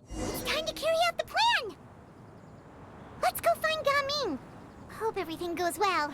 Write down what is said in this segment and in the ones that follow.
It's time to carry out the plan! Let's go find Gaming! Hope everything goes well.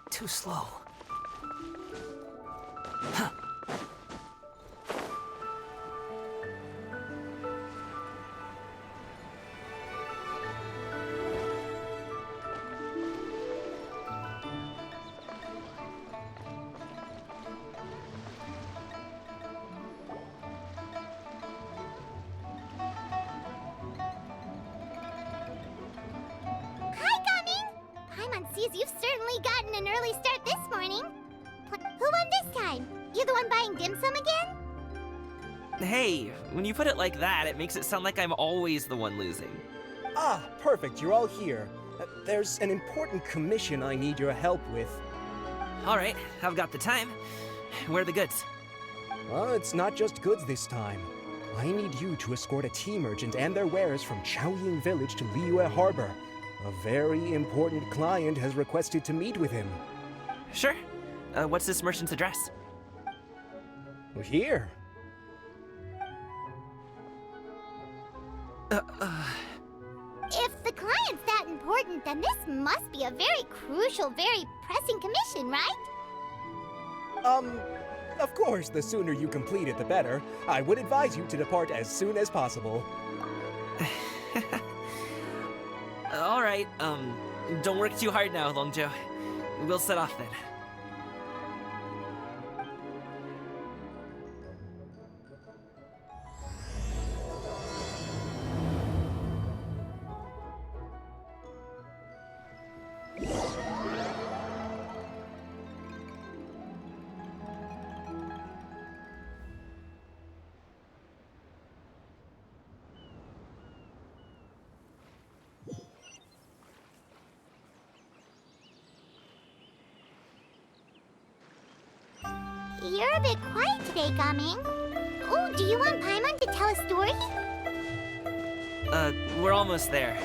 Too slow. You've certainly gotten an early start this morning. Who won this time? You the one buying dim sum again? Hey, when you put it like that, it makes it sound like I'm always the one losing. Ah, perfect, you're all here. There's an important commission I need your help with. Alright, I've got the time. Where are the goods? Well, it's not just goods this time. I need you to escort a tea merchant and their wares from Chaoying Village to Liyue Harbor. A very important client has requested to meet with him. Sure. What's this merchant's address? Here. If the client's that important, then this must be a very crucial, very pressing commission, right? Of course, the sooner you complete it, the better. I would advise you to depart as soon as possible. Alright, don't work too hard now, Longzhou. We'll set off then. You're a bit quiet today, Gaming. Oh, do you want Paimon to tell a story? We're almost there.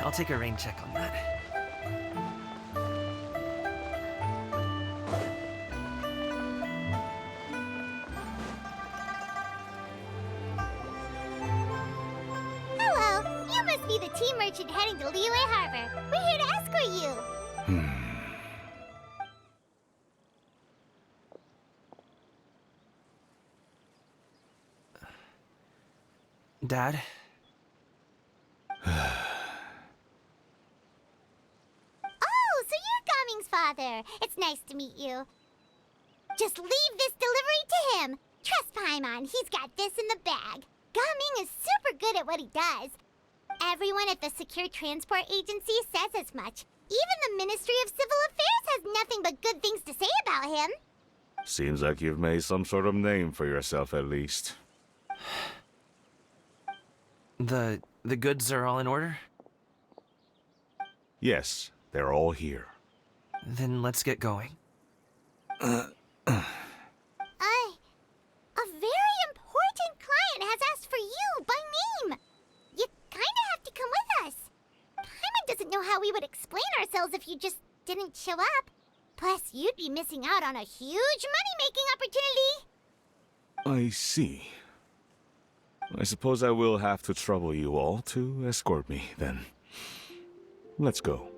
I'll take a rain check on that. Hello, you must be the tea merchant heading to Liyue Harbor. We're here to escort you. Dad? Oh, so you're Gaming's father. It's nice to meet you. Just leave this delivery to him. Trust Paimon, he's got this in the bag. Gaming is super good at what he does. Everyone at the Secure Transport Agency says as much. Even the Ministry of Civil Affairs has nothing but good things to say about him. Seems like you've made some sort of name for yourself at least. The goods are all in order? Yes, they're all here. Then let's get going. A very important client has asked for you by name. You kinda have to come with us. Paimon doesn't know how we would explain ourselves if you just didn't show up. Plus, you'd be missing out on a huge money-making opportunity. I see. I suppose I will have to trouble you all to escort me, then. Let's go.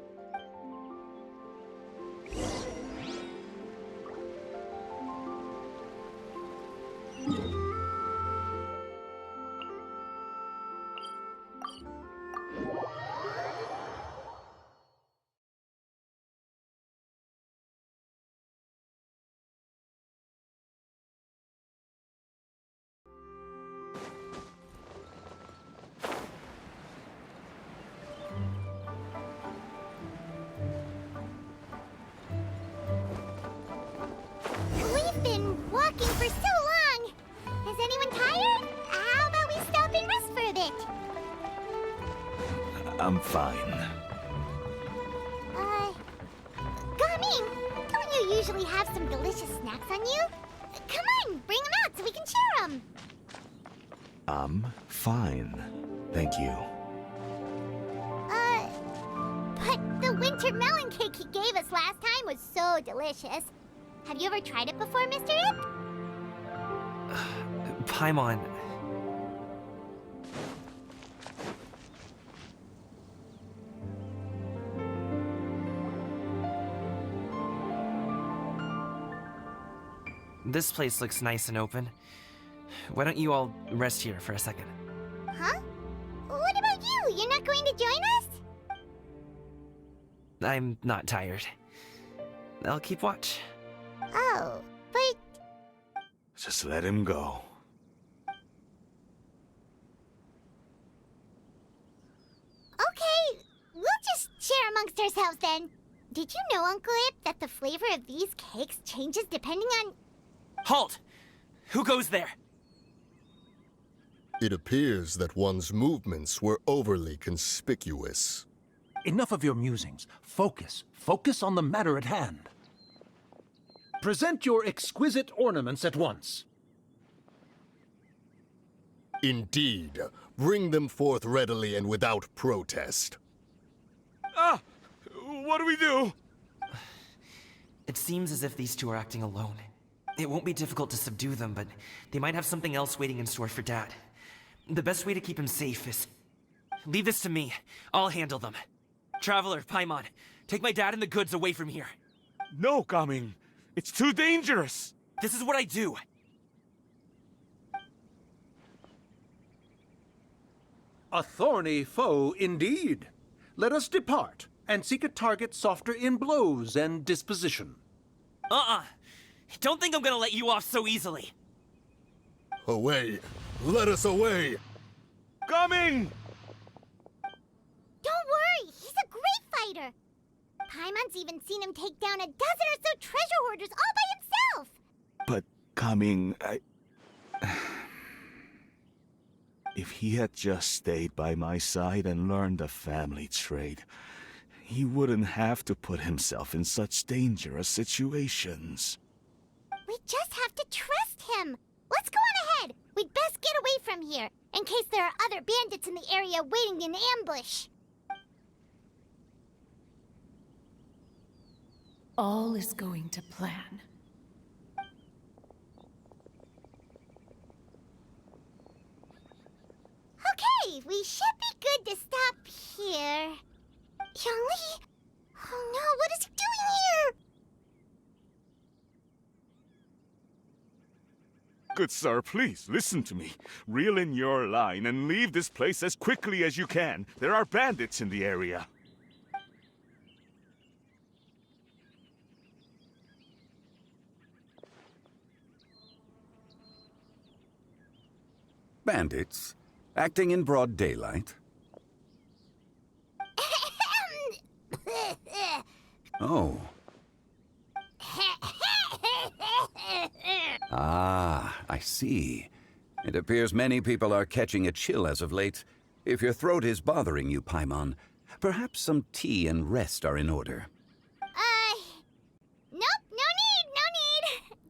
We've been walking for so long. Is anyone tired? How about we stop and rest for a bit? I'm fine. Gaming, don't you usually have some delicious snacks on you? Come on, bring them out so we can share them. I'm fine. Thank you. But the winter melon cake he gave us last time was so delicious. Have you ever tried it before, Mr. Ip? Paimon. This place looks nice and open. Why don't you all rest here for a second? Huh? What about you? You're not going to join us? I'm not tired. I'll keep watch. Oh, but Just let him go. okay, we'll just share amongst ourselves then. Did you know, Uncle Ip, that the flavor of these cakes changes depending on... Halt! Who goes there? It appears that one's movements were overly conspicuous. Enough of your musings. Focus. Focus on the matter at hand. Present your exquisite ornaments at once. Indeed, bring them forth readily and without protest. Ah! What do we do? It seems as if these two are acting alone. It won't be difficult to subdue them, but they might have something else waiting in store for Dad. The best way to keep him safe is... leave this to me. I'll handle them. Traveler, Paimon, take my dad and the goods away from here. No, coming. It's too dangerous. This is what I do. A thorny foe indeed. Let us depart and seek a target softer in blows and disposition. Don't think I'm gonna let you off so easily. Away! Let us away! Coming! Don't worry, he's a great fighter. Paimon's even seen him take down a dozen or so treasure hoarders all by himself. But coming, If he had just stayed by my side and learned the family trade, he wouldn't have to put himself in such dangerous situations. We just have to trust him. Let's go on ahead. We'd best get away from here, in case there are other bandits in the area waiting in ambush. All is going to plan. Okay, we should be good to stop here. Youngli? Oh no, what is he doing here? Good sir, please, listen to me. Reel in your line and leave this place as quickly as you can. There are bandits in the area. Bandits? Acting in broad daylight? Oh. Ah, I see. It appears many people are catching a chill as of late. If your throat is bothering you, Paimon, perhaps some tea and rest are in order. Nope, no need.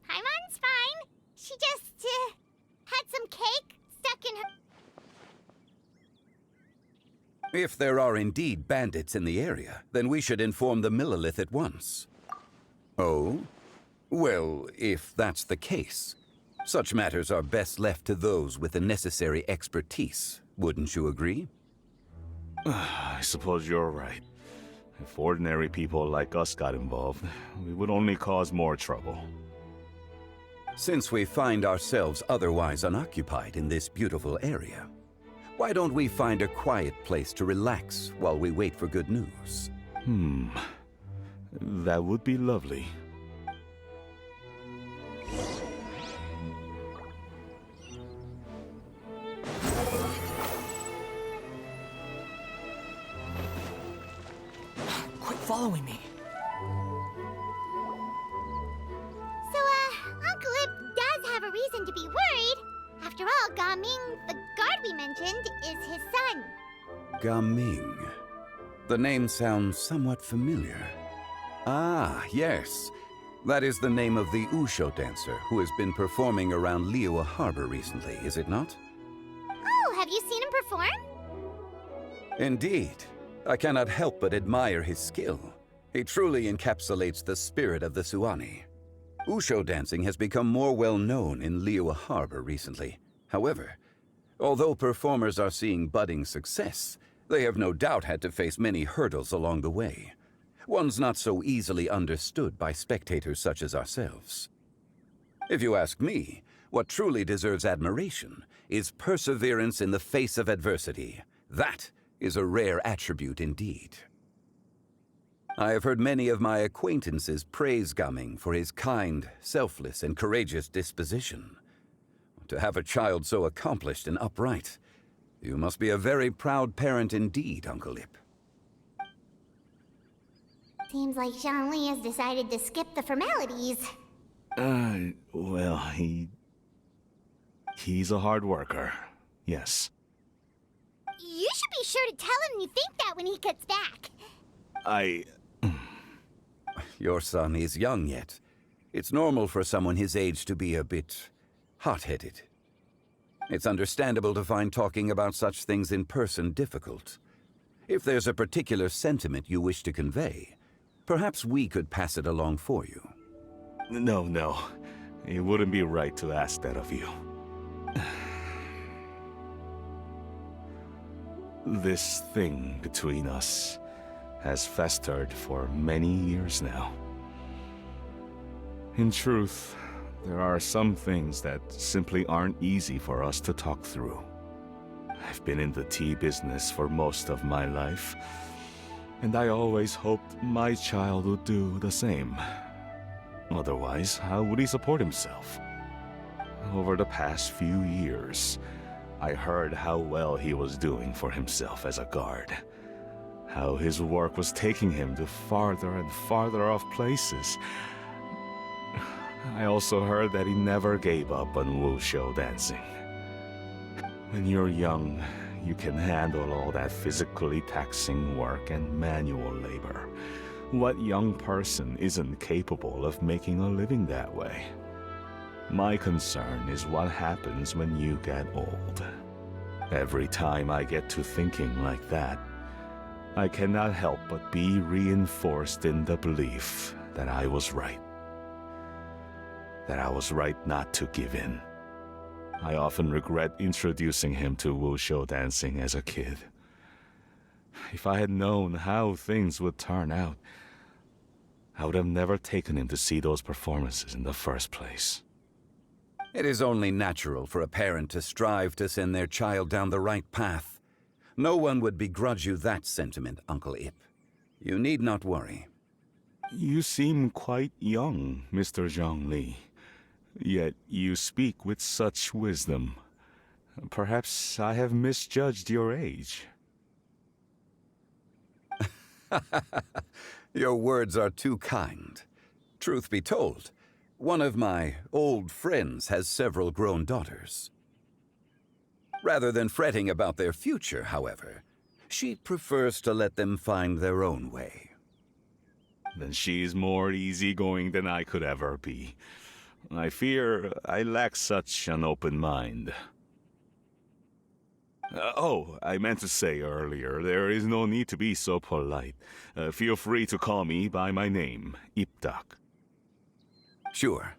Paimon's fine. She just, had some cake stuck in her... If there are indeed bandits in the area, then we should inform the Millilith at once. Oh? Well, if that's the case, Such matters are best left to those with the necessary expertise, wouldn't you agree? I suppose you're right. If ordinary people like us got involved, we would only cause more trouble. Since we find ourselves otherwise unoccupied in this beautiful area, why don't we find a quiet place to relax while we wait for good news? That would be lovely. Quit following me. So, Uncle Ip does have a reason to be worried. After all, Gaming, the guard we mentioned, is his son. Gaming. The name sounds somewhat familiar. Ah, yes. That is the name of the Wushu dancer who has been performing around Liyue Harbor recently, is it not? Oh, have you seen him perform? Indeed. I cannot help but admire his skill. He truly encapsulates the spirit of the Suani. Wushu dancing has become more well known in Liyue Harbor recently. However, although performers are seeing budding success, they have no doubt had to face many hurdles along the way. Ones not so easily understood by spectators such as ourselves. If you ask me, what truly deserves admiration is perseverance in the face of adversity. That is a rare attribute indeed. I have heard many of my acquaintances praise Gaming for his kind, selfless, and courageous disposition. To have a child so accomplished and upright, you must be a very proud parent indeed, Uncle Ip. Seems like Zhongli has decided to skip the formalities. Well, he's a hard worker. Yes. You should be sure to tell him you think that when he gets back. Your son is young yet. It's normal for someone his age to be a bit hot-headed. It's understandable to find talking about such things in person difficult. If there's a particular sentiment you wish to convey, perhaps we could pass it along for you. No. It wouldn't be right to ask that of you. This thing between us has festered for many years now. In truth, there are some things that simply aren't easy for us to talk through. I've been in the tea business for most of my life, and I always hoped my child would do the same. Otherwise, how would he support himself? Over the past few years, I heard how well he was doing for himself as a guard. How his work was taking him to farther and farther off places. I also heard that he never gave up on Wushu dancing. When you're young, you can handle all that physically taxing work and manual labor. What young person isn't capable of making a living that way? My concern is what happens when you get old. Every time I get to thinking like that, I cannot help but be reinforced in the belief that I was right. That I was right not to give in. I often regret introducing him to Wushu dancing as a kid. If I had known how things would turn out, I would have never taken him to see those performances in the first place. It is only natural for a parent to strive to send their child down the right path. No one would begrudge you that sentiment, Uncle Ip. You need not worry. You seem quite young, Mr. Zhongli. Yet you speak with such wisdom. Perhaps I have misjudged your age. Your words are too kind. Truth be told, one of my old friends has several grown daughters. Rather than fretting about their future, however, she prefers to let them find their own way. Then she's more easygoing than I could ever be. I fear I lack such an open mind. I meant to say earlier, there is no need to be so polite. Feel free to call me by my name, Ipdak. Sure.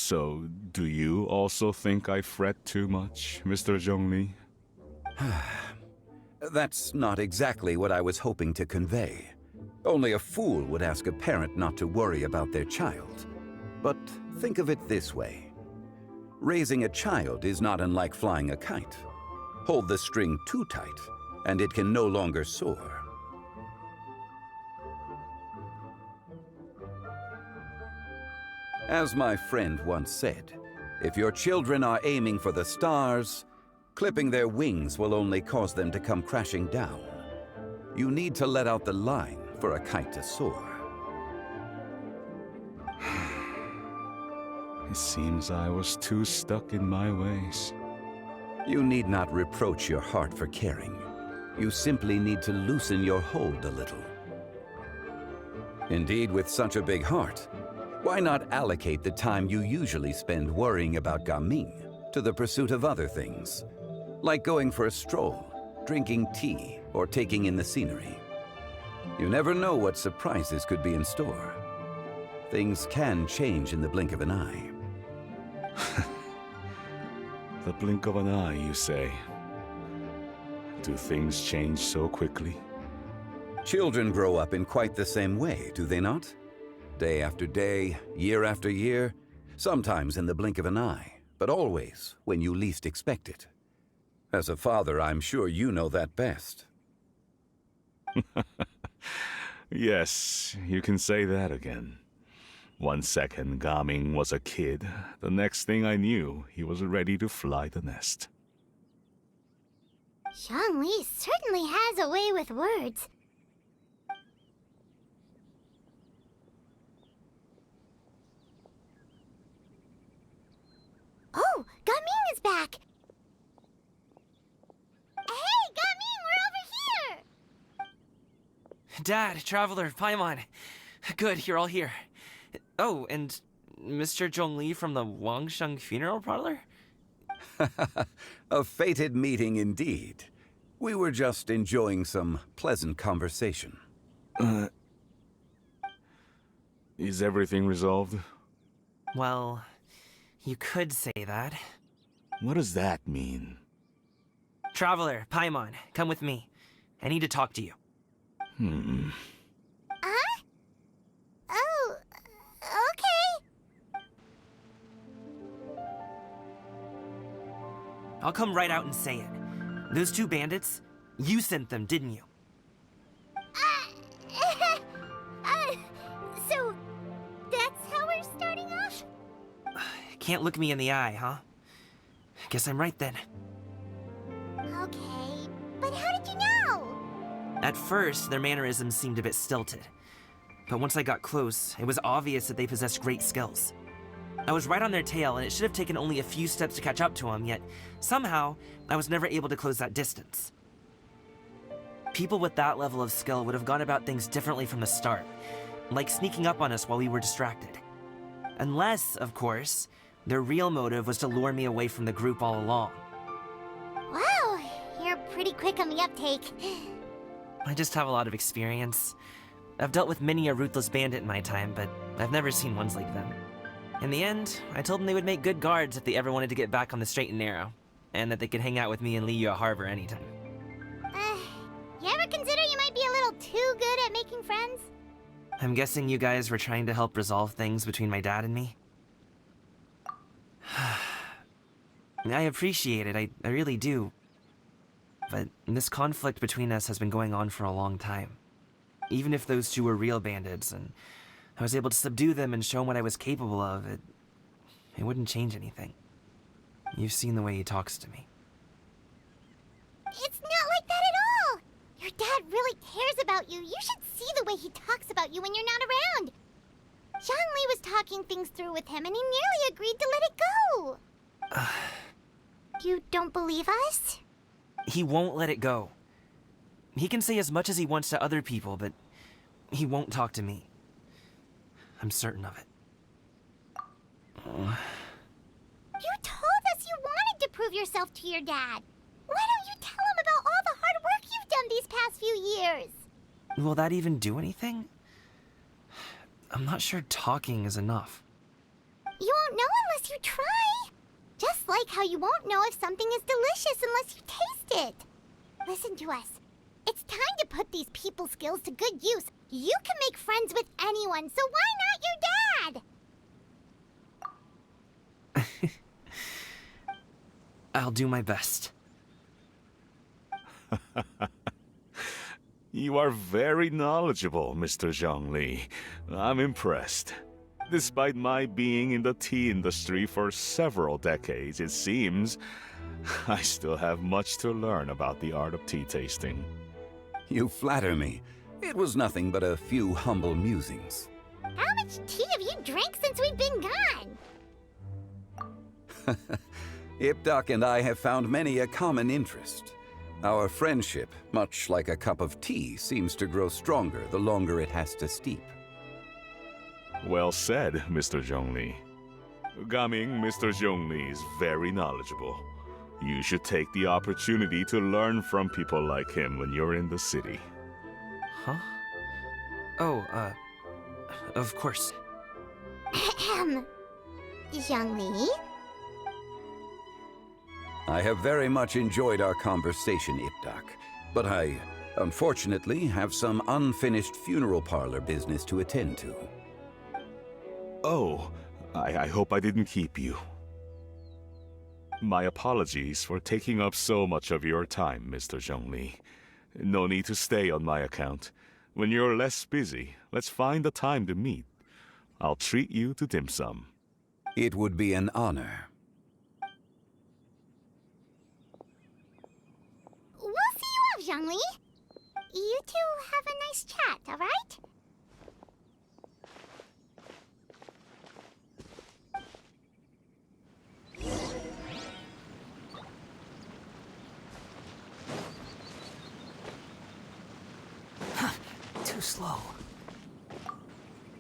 So, do you also think I fret too much, Mr. Zhongli? That's not exactly what I was hoping to convey. Only a fool would ask a parent not to worry about their child. But think of it this way. Raising a child is not unlike flying a kite. Hold the string too tight, and it can no longer soar. As my friend once said, if your children are aiming for the stars, clipping their wings will only cause them to come crashing down. You need to let out the line for a kite to soar. It seems I was too stuck in my ways. You need not reproach your heart for caring. You simply need to loosen your hold a little. Indeed, with such a big heart, why not allocate the time you usually spend worrying about Gaming to the pursuit of other things, like going for a stroll, drinking tea, or taking in the scenery? You never know what surprises could be in store. Things can change in the blink of an eye. The blink of an eye, you say? Do things change so quickly? Children grow up in quite the same way, do they not? Day after day, year after year, sometimes in the blink of an eye, but always when you least expect it. As a father, I'm sure you know that best. Yes, you can say that again. 1 second Gaming was a kid, the next thing I knew, he was ready to fly the nest. Zhongli certainly has a way with words. Oh, Gaming is back! Hey, Gaming, we're over here! Dad, Traveler, Paimon. Good, you're all here. Oh, and Mr. Zhongli from the Wangsheng Funeral Parlor? A fated meeting indeed. We were just enjoying some pleasant conversation. Is everything resolved? Well, you could say that. What does that mean? Traveler, Paimon, come with me. I need to talk to you. Huh? Oh, okay. I'll come right out and say it. Those two bandits, you sent them, didn't you? So, that's how we're starting off? Can't look me in the eye, huh? Guess I'm right then. Okay, but how did you know? At first, their mannerisms seemed a bit stilted. But once I got close, it was obvious that they possessed great skills. I was right on their tail, and it should have taken only a few steps to catch up to them, yet somehow, I was never able to close that distance. People with that level of skill would have gone about things differently from the start, like sneaking up on us while we were distracted. Unless, of course, their real motive was to lure me away from the group all along. Wow, you're pretty quick on the uptake. I just have a lot of experience. I've dealt with many a ruthless bandit in my time, but I've never seen ones like them. In the end, I told them they would make good guards if they ever wanted to get back on the straight and narrow, and that they could hang out with me in Liyue Harbor anytime. You ever consider you might be a little too good at making friends? I'm guessing you guys were trying to help resolve things between my dad and me? I appreciate it, I really do. But this conflict between us has been going on for a long time. Even if those two were real bandits, and I was able to subdue them and show them what I was capable of, it wouldn't change anything. You've seen the way he talks to me. It's not like that at all! Your dad really cares about you. You should see the way he talks about you when you're not around. Zhongli was talking things through with him, and he nearly agreed to let it go. You don't believe us? He won't let it go. He can say as much as he wants to other people, but he won't talk to me. I'm certain of it. You told us you wanted to prove yourself to your dad. Why don't you tell him about all the hard work you've done these past few years? Will that even do anything? I'm not sure talking is enough. You won't know unless you try. Just like how you won't know if something is delicious unless you taste it. Listen to us. It's time to put these people skills to good use. You can make friends with anyone, so why not your dad? I'll do my best. You are very knowledgeable, Mr. Zhongli. I'm impressed. Despite my being in the tea industry for several decades, it seems I still have much to learn about the art of tea tasting. You flatter me. It was nothing but a few humble musings. How much tea have you drank since we've been gone? Ipdak and I have found many a common interest. Our friendship, much like a cup of tea, seems to grow stronger the longer it has to steep. Well said, Mr. Zhongli. Gaming, Mr. Zhongli is very knowledgeable. You should take the opportunity to learn from people like him when you're in the city. Huh? Oh, of course. Ahem. Zhongli? I have very much enjoyed our conversation, Ipdak, but I, unfortunately, have some unfinished funeral parlor business to attend to. Oh, I hope I didn't keep you. My apologies for taking up so much of your time, Mr. Zhongli. No need to stay on my account. When you're less busy, let's find a time to meet. I'll treat you to dim sum. It would be an honor. We'll see you off, Zhongli. You two have a nice chat, all right? Too slow.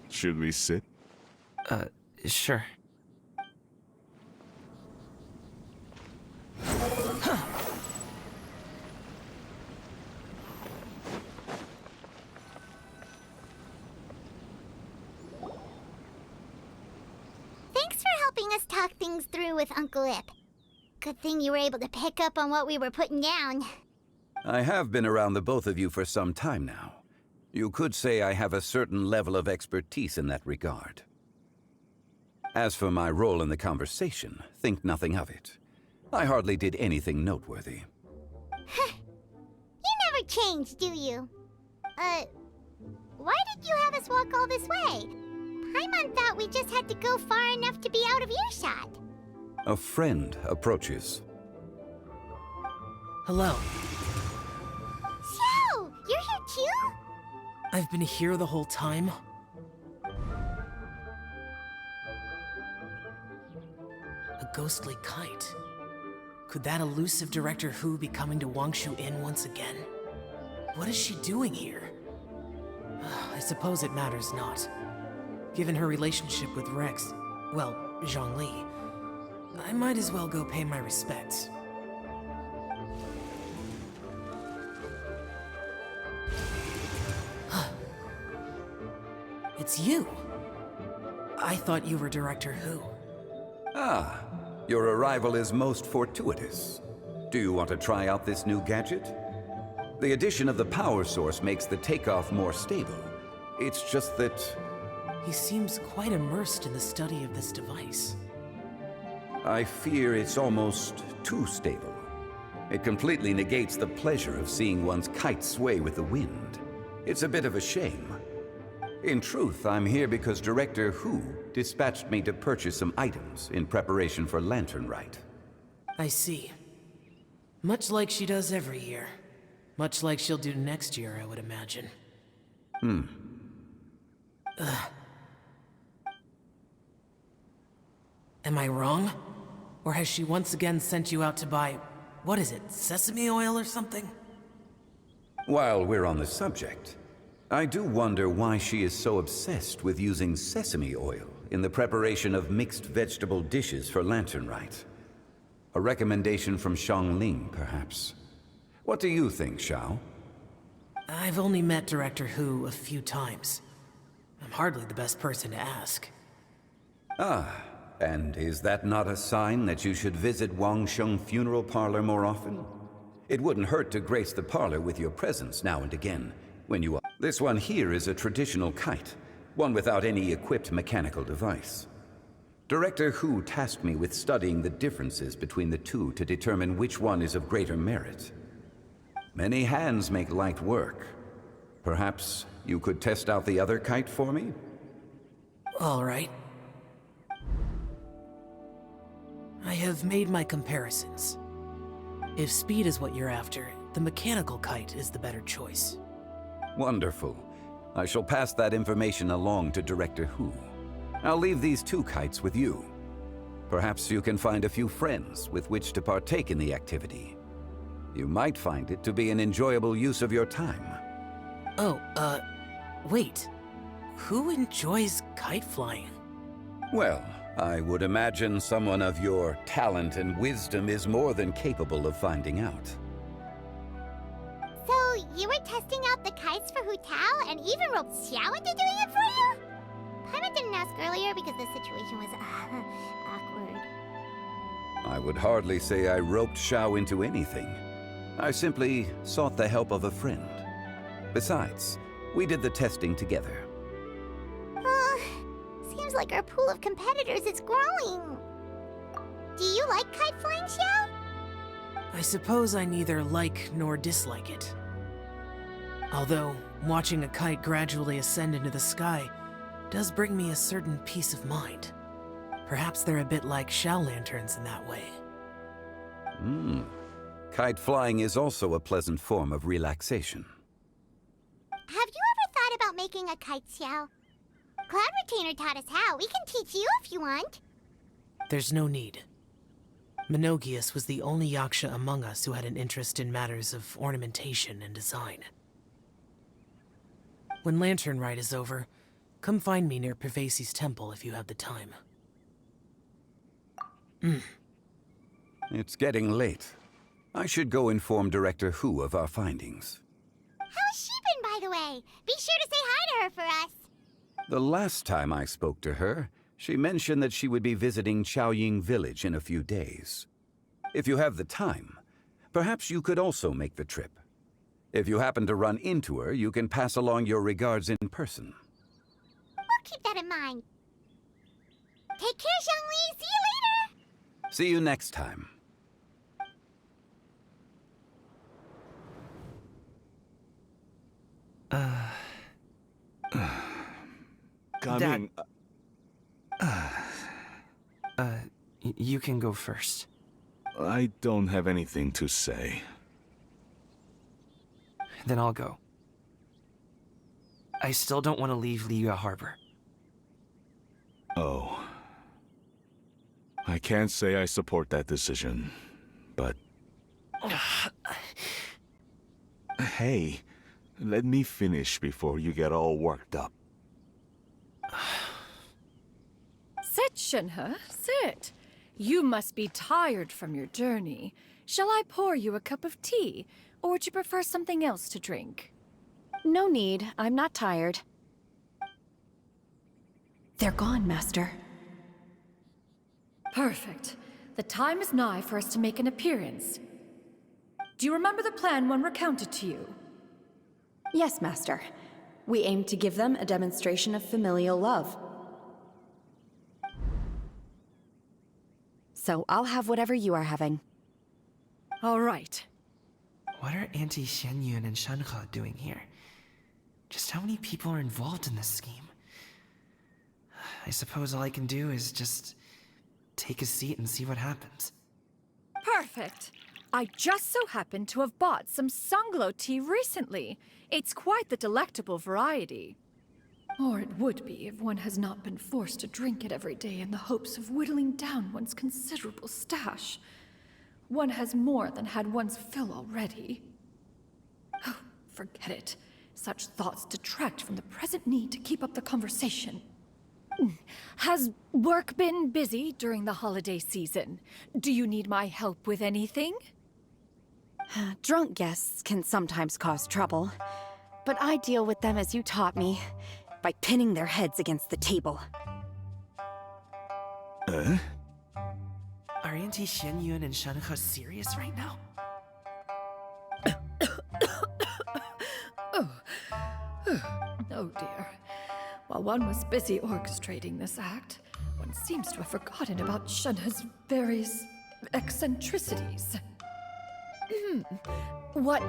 Should we sit? Sure. Thanks for helping us talk things through with Uncle Ip. Good thing you were able to pick up on what we were putting down. I have been around the both of you for some time now. You could say I have a certain level of expertise in that regard. As for my role in the conversation, think nothing of it. I hardly did anything noteworthy. You never change, do you? Why did you have us walk all this way? Paimon thought we just had to go far enough to be out of earshot. A friend approaches. Hello. So, you're here too? I've been here the whole time. A ghostly kite. Could that elusive Director Hu be coming to Wangshu Inn once again? What is she doing here? I suppose it matters not. Given her relationship with Rex, well, Zhongli, I might as well go pay my respects. It's you! I thought you were Director Hu. Ah, your arrival is most fortuitous. Do you want to try out this new gadget? The addition of the power source makes the takeoff more stable. It's just that... He seems quite immersed in the study of this device. I fear it's almost too stable. It completely negates the pleasure of seeing one's kite sway with the wind. It's a bit of a shame. In truth, I'm here because Director Hu dispatched me to purchase some items in preparation for Lantern Rite. I see. Much like she does every year. Much like she'll do next year, I would imagine. Am I wrong? Or has she once again sent you out to buy, what is it, sesame oil or something? While we're on the subject, I do wonder why she is so obsessed with using sesame oil in the preparation of mixed vegetable dishes for Lantern Rite. A recommendation from Xiangling, perhaps. What do you think, Xiao? I've only met Director Hu a few times. I'm hardly the best person to ask. Ah, And is that not a sign that you should visit Wangsheng Funeral Parlor more often? It wouldn't hurt to grace the parlor with your presence now and again, when you are. This one here is a traditional kite, one without any equipped mechanical device. Director Hu tasked me with studying the differences between the two to determine which one is of greater merit. Many hands make light work. Perhaps you could test out the other kite for me? All right. I have made my comparisons. If speed is what you're after, the mechanical kite is the better choice. Wonderful. I shall pass that information along to Director Hu. I'll leave these two kites with you. Perhaps you can find a few friends with which to partake in the activity. You might find it to be an enjoyable use of your time. Oh, wait. Who enjoys kite flying? Well, I would imagine someone of your talent and wisdom is more than capable of finding out. So, you were testing out the kites for Hu Tao and even roped Xiao into doing it for you? Paimon didn't ask earlier because the situation was awkward. I would hardly say I roped Xiao into anything. I simply sought the help of a friend. Besides, we did the testing together. Seems like our pool of competitors is growing. Do you like kite flying, Xiao? I suppose I neither like nor dislike it. Although, watching a kite gradually ascend into the sky does bring me a certain peace of mind. Perhaps they're a bit like Xiao lanterns in that way. Kite flying is also a pleasant form of relaxation. Have you ever thought about making a kite, Xiao? Cloud Retainer taught us how. We can teach you if you want. There's no need. Menogius was the only Yaksha among us who had an interest in matters of ornamentation and design. When Lantern Rite is over, come find me near Pervasi's temple if you have the time. It's getting late. I should go inform Director Hu of our findings. How's she been, by the way? Be sure to say hi to her for us. The last time I spoke to her, she mentioned that she would be visiting Chaoying Village in a few days. If you have the time, perhaps you could also make the trip. If you happen to run into her, you can pass along your regards in person. We'll keep that in mind. Take care, Zhongli. See you later. See you next time. Coming. You can go first. I don't have anything to say. Then I'll go. I still don't want to leave Liyue Harbor. Oh. I can't say I support that decision, but... Hey, let me finish before you get all worked up. Sit, Shenhe, sit. You must be tired from your journey. Shall I pour you a cup of tea, or would you prefer something else to drink? No need. I'm not tired. They're gone, Master. Perfect. The time is nigh for us to make an appearance. Do you remember the plan when recounted to you? Yes, Master. We aim to give them a demonstration of familial love. So I'll have whatever you are having. All right. What are Auntie Xianyun and Shanhe doing here? Just how many people are involved in this scheme? I suppose all I can do is just take a seat and see what happens. Perfect. I just so happen to have bought some Sunglow tea recently. It's quite the delectable variety. Or it would be if one has not been forced to drink it every day in the hopes of whittling down one's considerable stash. One has more than had one's fill already. Oh, forget it. Such thoughts detract from the present need to keep up the conversation. Has work been busy during the holiday season? Do you need my help with anything? Drunk guests can sometimes cause trouble, but I deal with them as you taught me, by pinning their heads against the table. Are Auntie Xian Yun and Shenhe serious right now? Oh dear. While one was busy orchestrating this act, one seems to have forgotten about Shenhe's various eccentricities. What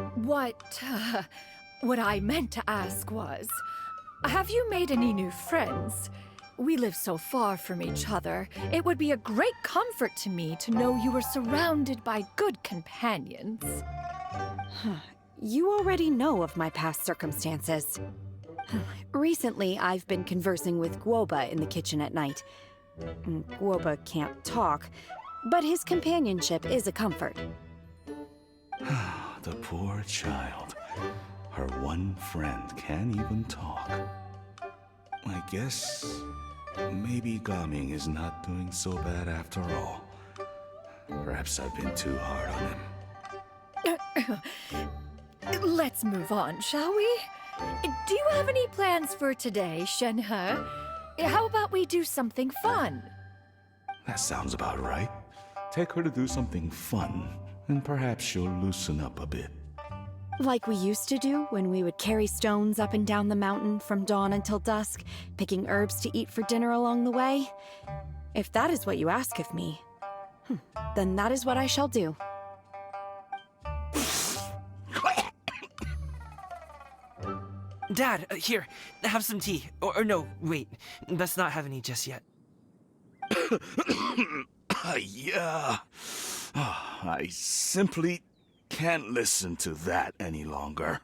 I meant to ask was, have you made any new friends? We live so far from each other. It would be a great comfort to me to know you were surrounded by good companions. You already know of my past circumstances. Recently, I've been conversing with Guoba in the kitchen at night. Guoba can't talk, but his companionship is a comfort. The poor child. Her one friend can't even talk. I guess maybe Gaming is not doing so bad after all. Perhaps I've been too hard on him. Let's move on, shall we? Do you have any plans for today, Shenhe? How about we do something fun? That sounds about right. Take her to do something fun, and perhaps she'll loosen up a bit. Like we used to do when we would carry stones up and down the mountain from dawn until dusk, picking herbs to eat for dinner along the way? If that is what you ask of me, then that is what I shall do. Dad, here, have some tea. Or no, wait, let's not have any just yet. Yeah. I simply can't listen to that any longer.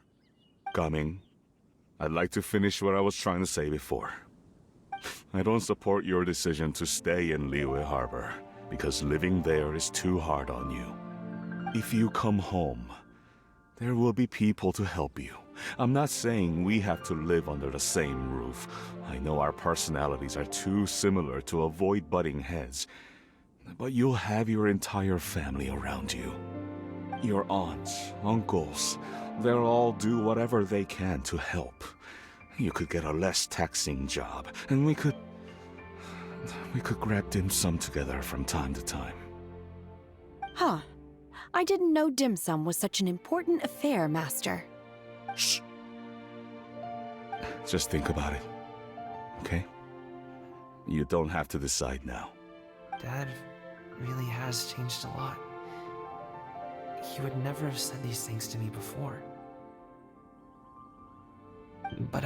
Coming. I'd like to finish what I was trying to say before. I don't support your decision to stay in Liyue Harbor, because living there is too hard on you. If you come home, there will be people to help you. I'm not saying we have to live under the same roof. I know our personalities are too similar to avoid butting heads. But you'll have your entire family around you. Your aunts, uncles, they'll all do whatever they can to help. You could get a less taxing job, and we could grab dim sum together from time to time. Huh. I didn't know dim sum was such an important affair, Master. Shh. Just think about it, okay? You don't have to decide now. Dad really has changed a lot. He would never have said these things to me before. But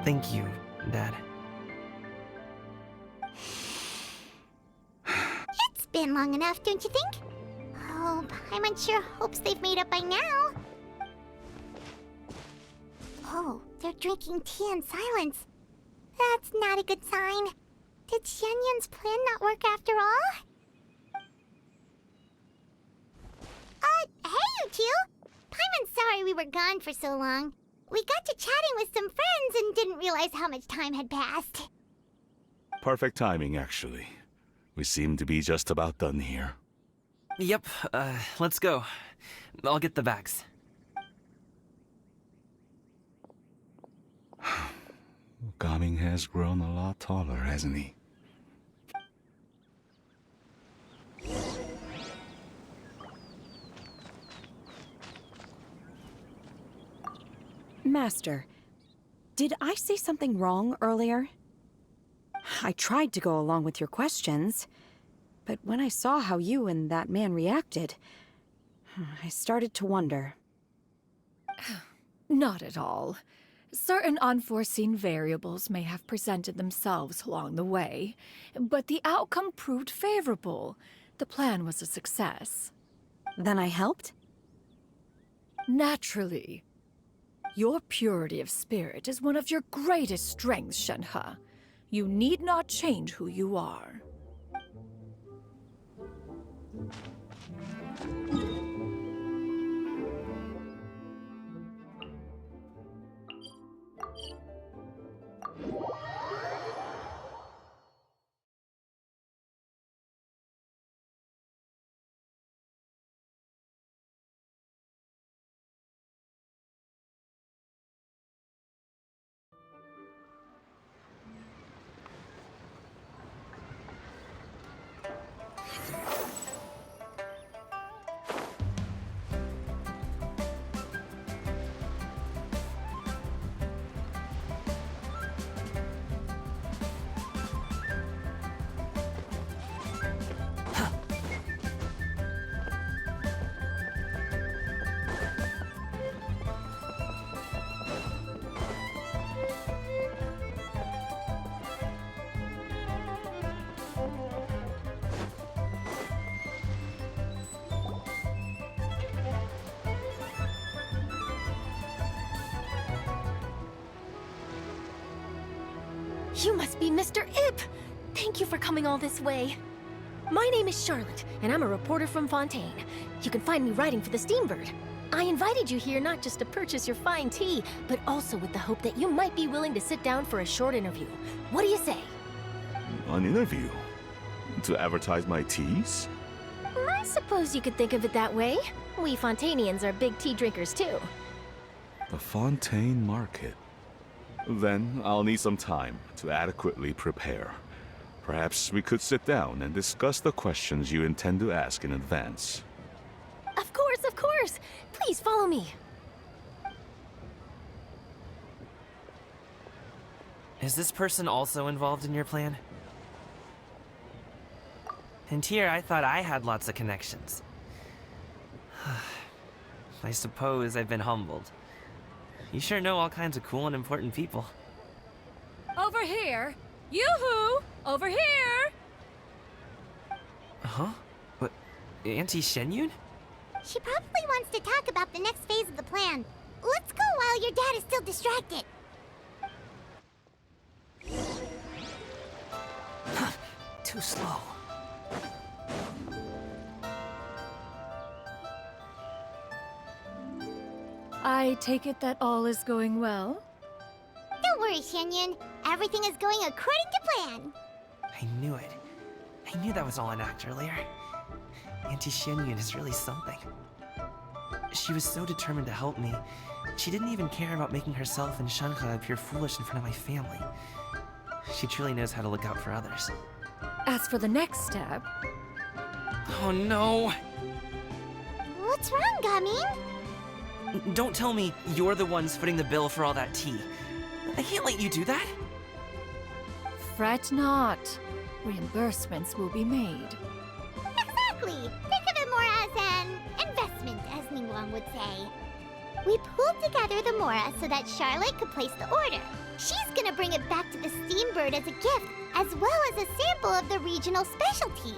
thank you, Dad. It's been long enough, don't you think? Oh, Paimon sure hopes they've made up by now. Oh, they're drinking tea in silence. That's not a good sign. Did Xianyun's plan not work after all? Hey, you two! Paimon's sorry we were gone for so long. We got to chatting with some friends and didn't realize how much time had passed. Perfect timing, actually. We seem to be just about done here. Yep, let's go. I'll get the bags. Gaming has grown a lot taller, hasn't he? Master, did I say something wrong earlier? I tried to go along with your questions, but when I saw how you and that man reacted, I started to wonder. Not at all. Certain unforeseen variables may have presented themselves along the way, but the outcome proved favorable. The plan was a success. Then I helped? Naturally. Your purity of spirit is one of your greatest strengths, Shenhe. You need not change who you are. You must be Mr. Ip! Thank you for coming all this way. My name is Charlotte, and I'm a reporter from Fontaine. You can find me writing for the Steambird. I invited you here not just to purchase your fine tea, but also with the hope that you might be willing to sit down for a short interview. What do you say? An interview? To advertise my teas? I suppose you could think of it that way. We Fontainians are big tea drinkers too. The Fontaine Market. Then I'll need some time to adequately prepare. Perhaps we could sit down and discuss the questions you intend to ask in advance. Of course, of course! Please follow me. Is this person also involved in your plan? And here I thought I had lots of connections. I suppose I've been humbled. You sure know all kinds of cool and important people. Over here! Yoo-hoo! Over here! Huh? What? Auntie Shenyun? She probably wants to talk about the next phase of the plan. Let's go while your dad is still distracted. Too slow. I take it that all is going well? Don't worry, Shenyun. Everything is going according to plan. I knew it. I knew that was all an act earlier. Auntie Shenyun is really something. She was so determined to help me. She didn't even care about making herself and Shanha appear foolish in front of my family. She truly knows how to look out for others. As for the next step... Oh no! What's wrong, Gaming? Don't tell me you're the ones footing the bill for all that tea. I can't let you do that. Fret not. Reimbursements will be made. Exactly! Think of it more as an investment, as Ningguang would say. We pooled together the Mora so that Charlotte could place the order. She's gonna bring it back to the Steambird as a gift, as well as a sample of the regional specialty.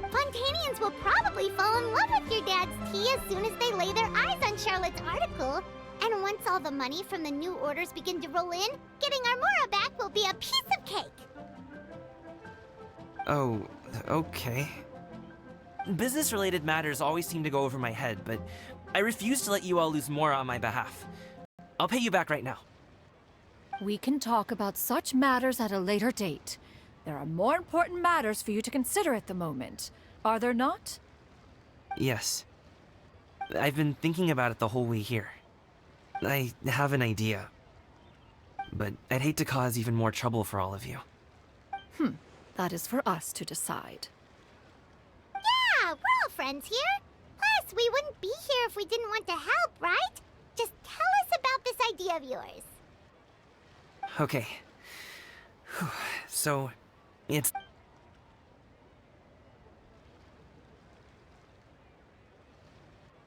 Fontainians will probably fall in love with your dad's tea as soon as they lay their eyes on Charlotte's article. And once all the money from the new orders begin to roll in, getting our Mora back will be a piece of cake. Oh, okay. Business-related matters always seem to go over my head, but I refuse to let you all lose more on my behalf. I'll pay you back right now. We can talk about such matters at a later date. There are more important matters for you to consider at the moment, are there not? Yes. I've been thinking about it the whole way here. I have an idea. But I'd hate to cause even more trouble for all of you. That is for us to decide. Yeah, we're all friends here. Plus, we wouldn't be here if we didn't want to help, right? Just tell us about this idea of yours. Okay. So, it's...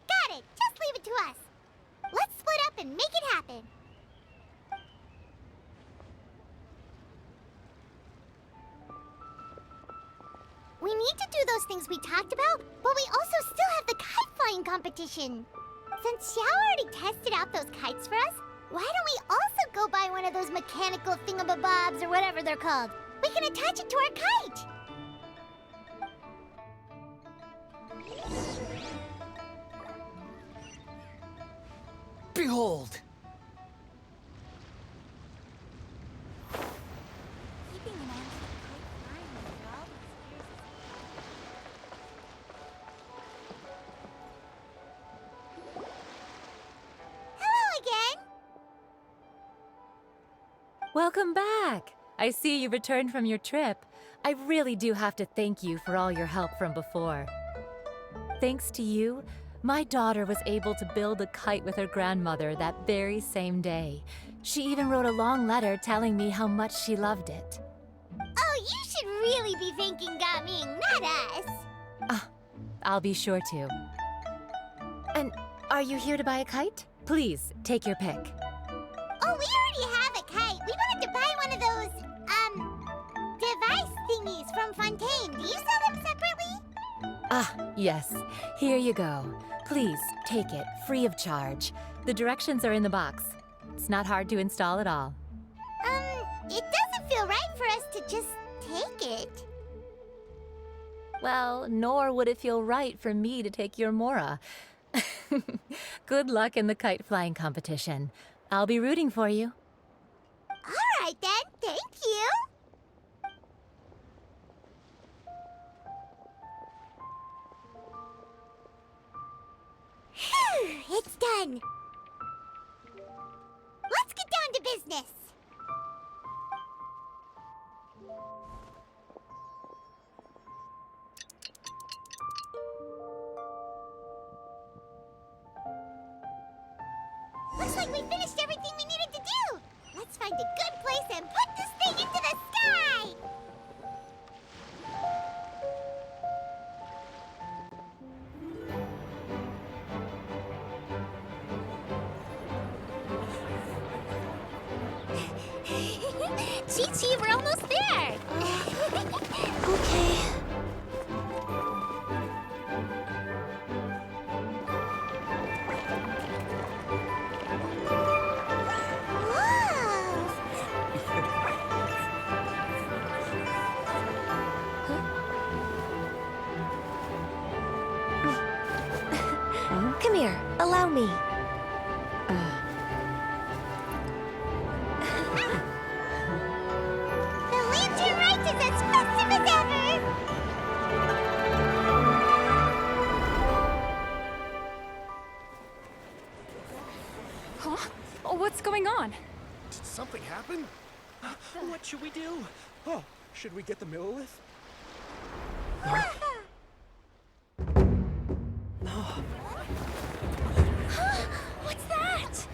Got it! Just leave it to us. Let's split up and make it happen. We need to do those things we talked about, but we also still have the kite flying competition. Since Xiao already tested out those kites for us, why don't we also go buy one of those mechanical thingamabobs or whatever they're called? We can attach it to our kite. Behold! Keeping an eye on the kite flying after all these years is... Hello again! Welcome back! I see you returned from your trip. I really do have to thank you for all your help from before. Thanks to you, my daughter was able to build a kite with her grandmother that very same day. She even wrote a long letter telling me how much she loved it. Oh, you should really be thanking Gaming, not us. I'll be sure to. And are you here to buy a kite? Please, take your pick. Oh, we already have a kite. We wanted to buy one of those, device thingies from Fontaine. Do you sell them separately? Yes. Here you go. Please, take it, free of charge. The directions are in the box. It's not hard to install at all. It doesn't feel feel right for us to just take it. Well, nor would it feel right for me to take your Mora. Good luck in the kite flying competition. I'll be rooting for you. All right then, thank you. Phew, it's done. Let's get down to business. Looks like we finished everything we needed to do. Let's find a good place and put this thing into the sky. Chi-Chi, we're almost there. Okay. Come here, allow me. The lantern rite is as festive as ever! Huh? Oh, what's going on? Did something happen? What should we do? Oh, should we get the Millilith? What's that?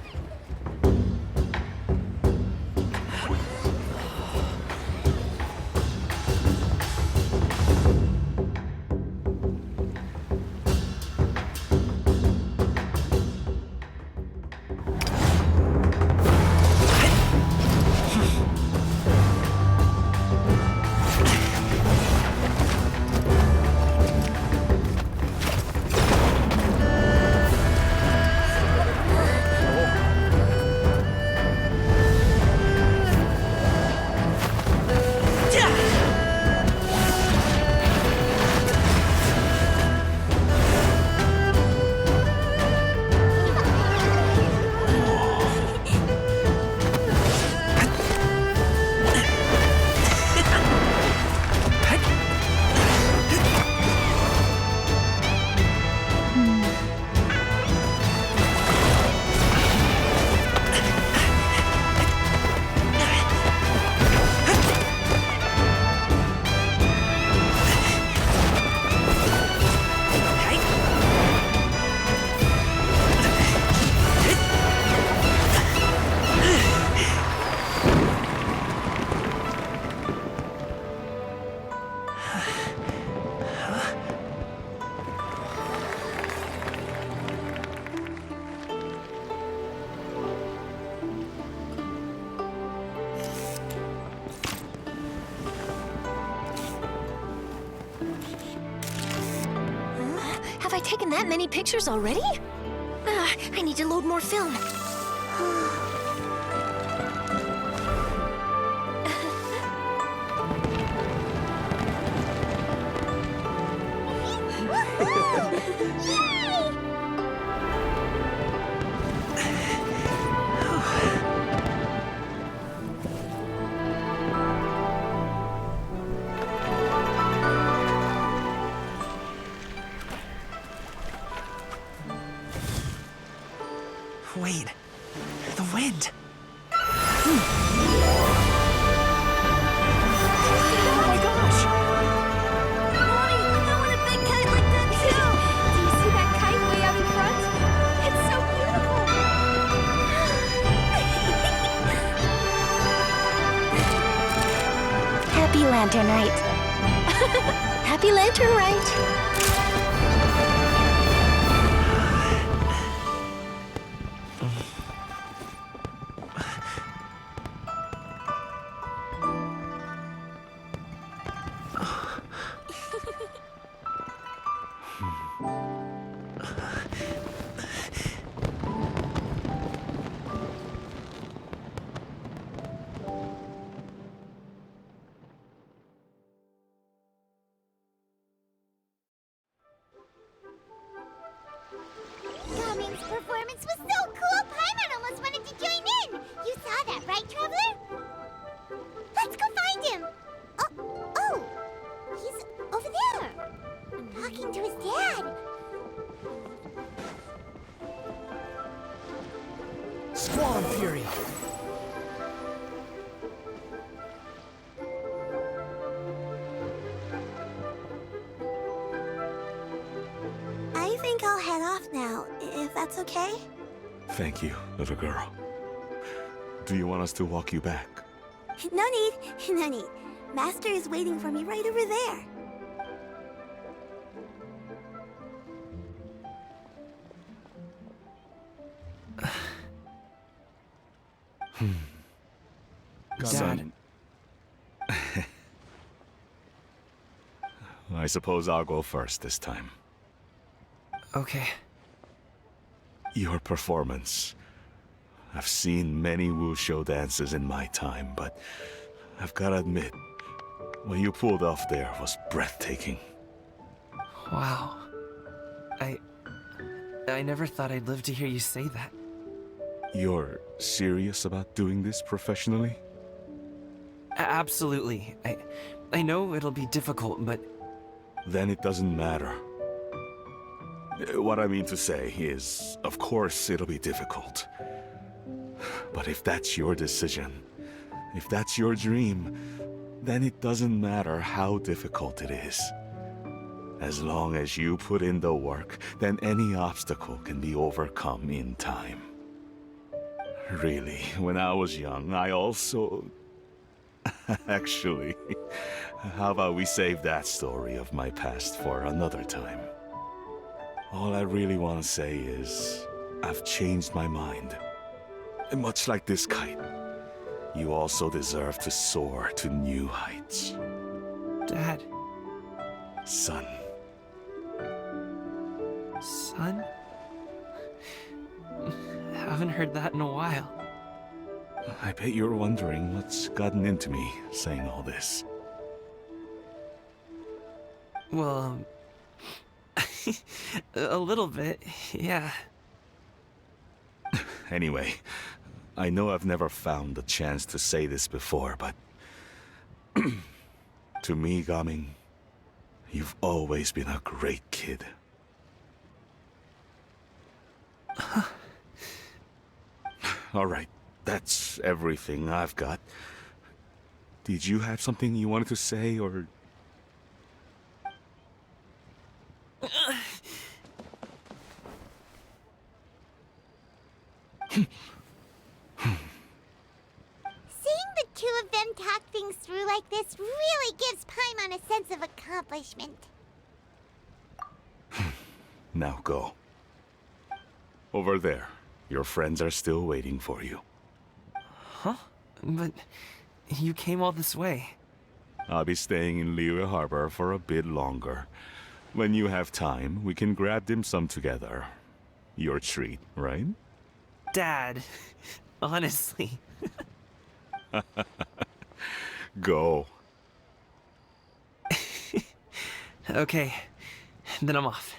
Have I taken that many pictures already? I need to load more film. Wait. The wind. Oh my gosh! Mommy, I want a big kite like that too! Do you see that kite way out in front? It's so beautiful! Happy Lantern Rite. Happy Lantern Rite. performance was so cool, Paimon almost wanted to join in. You saw that, right, Traveler? Let's go find him. Oh, he's over there, talking to his dad. Squall Fury! I think I'll head off now, if that's okay. Thank you, little girl. Do you want us to walk you back? No need, no need. Master is waiting for me right over there. Dad. I suppose I'll go first this time. Okay. Your performance. I've seen many wushou dances in my time, but I've gotta admit, what you pulled off there was breathtaking. Wow. I never thought I'd live to hear you say that. You're serious about doing this professionally? Absolutely. I know it'll be difficult, but... Then it doesn't matter. What I mean to say is, of course it'll be difficult. But if that's your decision, if that's your dream, then it doesn't matter how difficult it is. As long as you put in the work, then any obstacle can be overcome in time. Really, when I was young, I also... Actually, how about we save that story of my past for another time? All I really want to say is, I've changed my mind. And much like this kite, you also deserve to soar to new heights. Dad. Son. Son? Haven't heard that in a while. I bet you're wondering what's gotten into me saying all this. Well, a little bit, yeah. Anyway, I know I've never found the chance to say this before, but... to me, Gaming, you've always been a great kid. Alright, that's everything I've got. Did you have something you wanted to say, or... Seeing the two of them talk things through like this really gives Paimon a sense of accomplishment. Now go. Over there. Your friends are still waiting for you. Huh? But you came all this way. I'll be staying in Liyue Harbor for a bit longer. When you have time, we can grab dim sum together. Your treat, right? Dad, honestly. Go. Okay, then I'm off.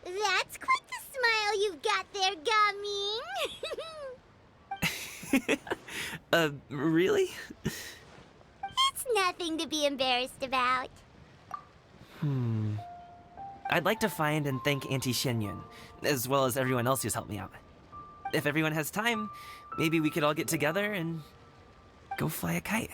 That's quite the smile you've got there, Gaming. Really? It's nothing to be embarrassed about. I'd like to find and thank Auntie Shenyun, as well as everyone else who's helped me out. If everyone has time, maybe we could all get together and go fly a kite.